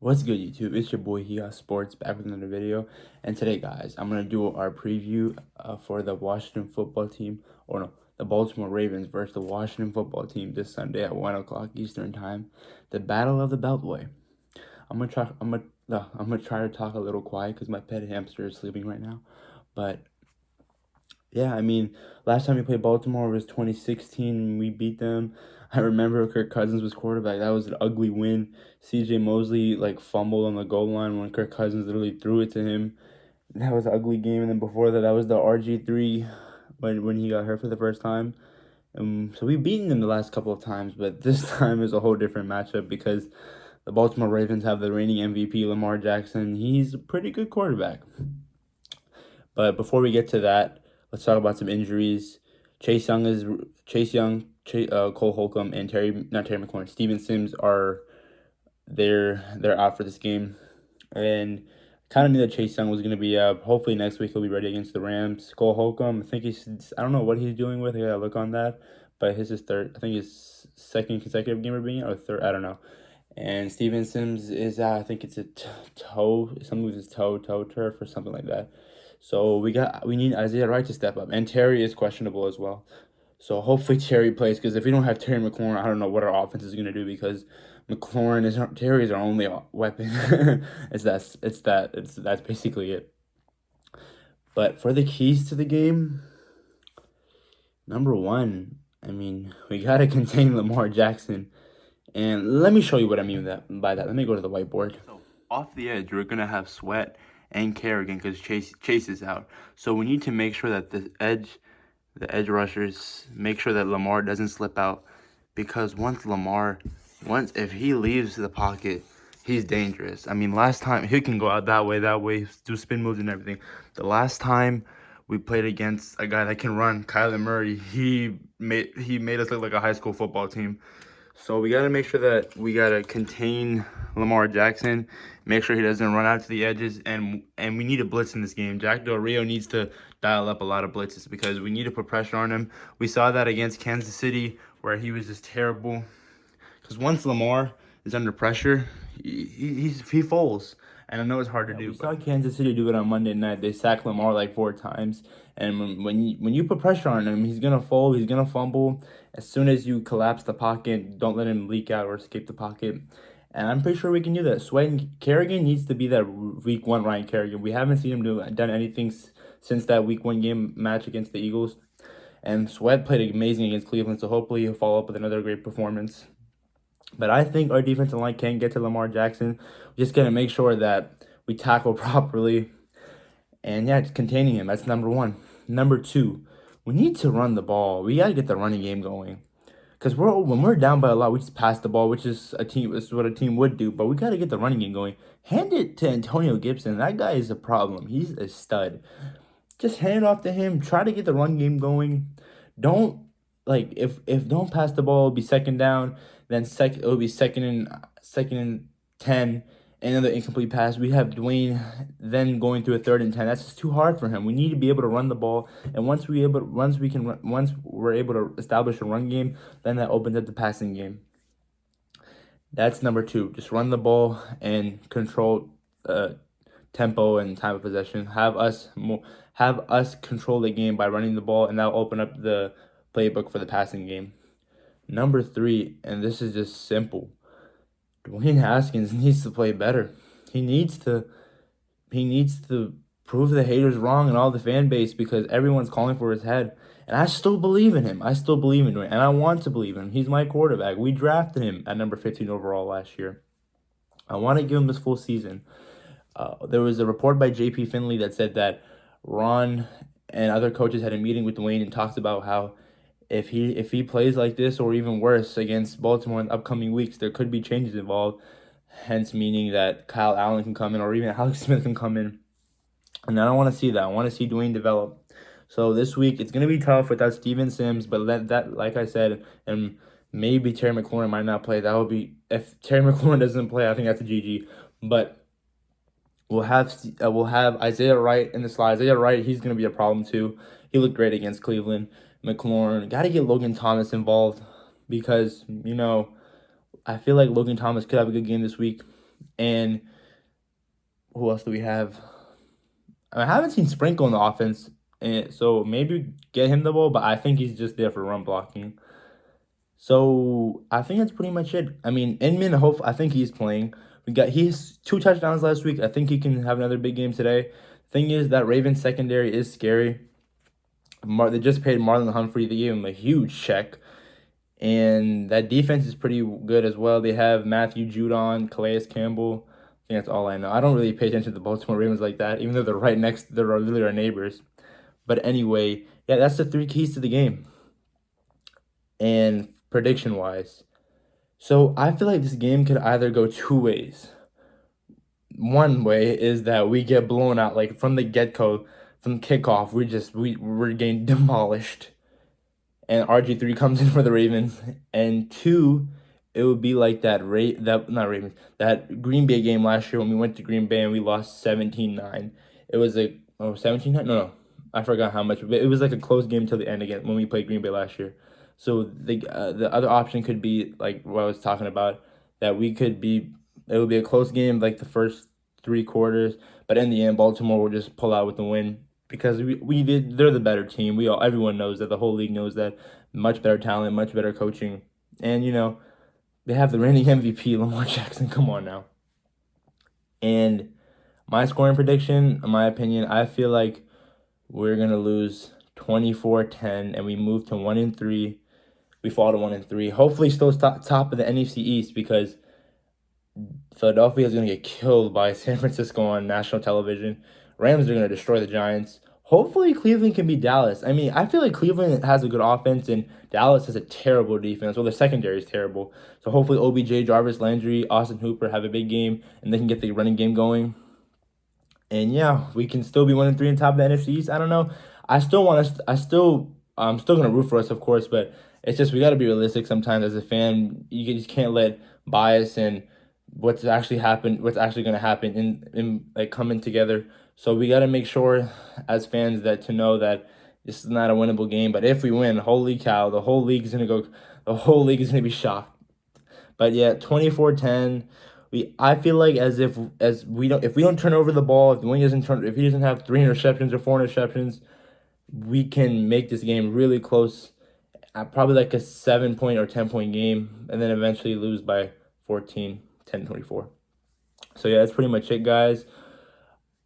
What's good, YouTube? It's your boy Hiya Sports back with another video. And today, guys, I'm gonna do our preview for the Washington football team, or no, the Baltimore Ravens versus the Washington football team this Sunday at 1 o'clock Eastern time. The Battle of the Beltway. I'm gonna try to talk a little quiet because my pet hamster is sleeping right now. But yeah, I mean, last time we played Baltimore was 2016 and we beat them. I remember Kirk Cousins was quarterback. That was an ugly win. CJ Mosley fumbled on the goal line when Kirk Cousins literally threw it to him. That was an ugly game. And then before that, that was the RG3 when he got hurt for the first time. So we've beaten them the last couple of times, but this time is a whole different matchup because the Baltimore Ravens have the reigning MVP, Lamar Jackson. He's a pretty good quarterback. But before we get to that, let's talk about some injuries. Chase Young, Cole Holcomb, and Terry McLaurin, Steven Sims are they're out for this game, and kind of knew that Chase Young was going to be out. Hopefully next week he'll be ready against the Rams. Cole Holcomb, I don't know what he's doing with. I gotta look on that, but his third. I think his second consecutive game of being out, or third. I don't know. And Steven Sims is out. I think it's a toe, something with his toe turf or something like that. So we need Isaiah Wright to step up, and Terry is questionable as well. So hopefully Terry plays, because if we don't have Terry McLaurin, I don't know what our offense is gonna do, because Terry is our only weapon. That's basically it. But for the keys to the game, number one, I mean, we gotta contain Lamar Jackson. And let me show you what I mean by that. Let me go to the whiteboard. So off the edge, we're gonna have Sweat and Kerrigan because Chase is out. So we need to make sure that the edge rushers make sure that Lamar doesn't slip out, because if he leaves the pocket, he's dangerous. I mean, last time he can go out that way, do spin moves and everything. The last time we played against a guy that can run, Kyler Murray, he made us look like a high school football team. So we got to make sure that we got to contain Lamar Jackson, make sure he doesn't run out to the edges, and we need a blitz in this game. Jack Del Rio needs to dial up a lot of blitzes because we need to put pressure on him. We saw that against Kansas City where he was just terrible. Because once Lamar is under pressure, he falls. And I know it's hard to do. We saw Kansas City do it on Monday night. They sacked Lamar like 4 times. And when you put pressure on him, he's going to fall. He's going to fumble. As soon as you collapse the pocket, don't let him leak out or escape the pocket. And I'm pretty sure we can do that. Sweat and Kerrigan needs to be that week 1 Ryan Kerrigan. We haven't seen him done anything since that week 1 game match against the Eagles. And Sweat played amazing against Cleveland, so hopefully he'll follow up with another great performance. But I think our defensive line can get to Lamar Jackson. We're just going to make sure that we tackle properly. And yeah, it's containing him. That's number 1. Number 2, we need to run the ball. We got to get the running game going. Because when we're down by a lot, we just pass the ball, which is what a team would do. But we got to get the running game going. Hand it to Antonio Gibson. That guy is a problem. He's a stud. Just hand it off to him. Try to get the run game going. Don't if don't pass the ball, it'll be second down. Then it'll be second and 10, another incomplete pass. We have Dwayne then going through a 3rd and 10. That's just too hard for him. We need to be able to run the ball, and once we're able to establish a run game, then that opens up the passing game. That's number 2. Just run the ball and control tempo and time of possession. Have us control the game by running the ball, and that'll open up the playbook for the passing game. Number 3, and this is just simple. Dwayne Haskins needs to play better. He needs to prove the haters wrong and all the fan base, because everyone's calling for his head. And I still believe in him. I still believe in Dwayne, and I want to believe in him. He's my quarterback. We drafted him at number 15 overall last year. I want to give him this full season. There was a report by J.P. Finley that said that Ron and other coaches had a meeting with Dwayne and talked about how if he plays like this or even worse against Baltimore in the upcoming weeks, there could be changes involved. Hence, meaning that Kyle Allen can come in or even Alex Smith can come in. And I don't want to see that. I want to see Dwayne develop. So this week, it's going to be tough without Steven Sims. But like I said, and maybe Terry McLaurin might not play. That would be, if Terry McLaurin doesn't play, I think that's a GG. But we'll have Isaiah Wright in the slot. Isaiah Wright, he's going to be a problem too. He looked great against Cleveland. McLaurin, got to get Logan Thomas involved, because, I feel like Logan Thomas could have a good game this week. And who else do we have? I haven't seen Sprinkle in the offense, and so maybe get him the ball, but I think he's just there for run blocking. So I think that's pretty much it. I mean, Inman, I think he's playing. He's 2 touchdowns last week. I think he can have another big game today. Thing is that Ravens secondary is scary. They just paid Marlon Humphrey. They gave him a huge check. And that defense is pretty good as well. They have Matthew Judon, Calais Campbell. I think that's all I know. I don't really pay attention to the Baltimore Ravens like that, even though they're literally our neighbors. But anyway, yeah, that's the 3 keys to the game. And prediction wise, so I feel like this game could either go 2 ways. One way is that we get blown out, like from the get go, from kickoff. We're getting demolished, and RG3 comes in for the Ravens. And two, it would be like that not Ravens, that Green Bay game last year when we went to Green Bay and we lost 17-9. It was 17-9? No, I forgot how much, but it was like a close game till the end again when we played Green Bay last year. So the other option could be like what I was talking about, that it would be a close game like the first 3 quarters, but in the end Baltimore will just pull out with the win because they're the better team. Everyone knows that, the whole league knows that. Much better talent, much better coaching, and they have the reigning MVP Lamar Jackson. Come on now. And my scoring prediction, in my opinion, I feel like we're gonna lose 24-10, and we move to 1-3. We fall to 1-3. Hopefully, still top of the NFC East, because Philadelphia is going to get killed by San Francisco on national television. Rams are going to destroy the Giants. Hopefully, Cleveland can beat Dallas. I mean, I feel like Cleveland has a good offense, and Dallas has a terrible defense. Well, their secondary is terrible. So hopefully, OBJ, Jarvis Landry, Austin Hooper have a big game, and they can get the running game going. And yeah, we can still be 1-3 on top of the NFC East. I don't know. I'm still gonna root for us, of course, but it's just we got to be realistic sometimes as a fan. You just can't let bias and what's actually gonna happen in like coming together. So we got to make sure as fans that to know that this is not a winnable game. But if we win, holy cow, the whole league is gonna be shocked. But yeah, 24-10. I feel like if we don't turn over the ball, if he doesn't have 3 interceptions or 4 interceptions, we can make this game really close. Probably like a 7 point or 10 point game, and then eventually lose by 14, 10-24. So yeah, that's pretty much it, guys.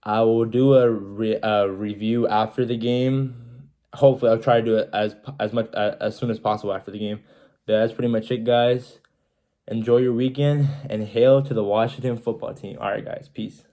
I will do a review after the game. Hopefully, I'll try to do it as soon as possible after the game. That's pretty much it, guys. Enjoy your weekend and hail to the Washington football team. All right, guys. Peace.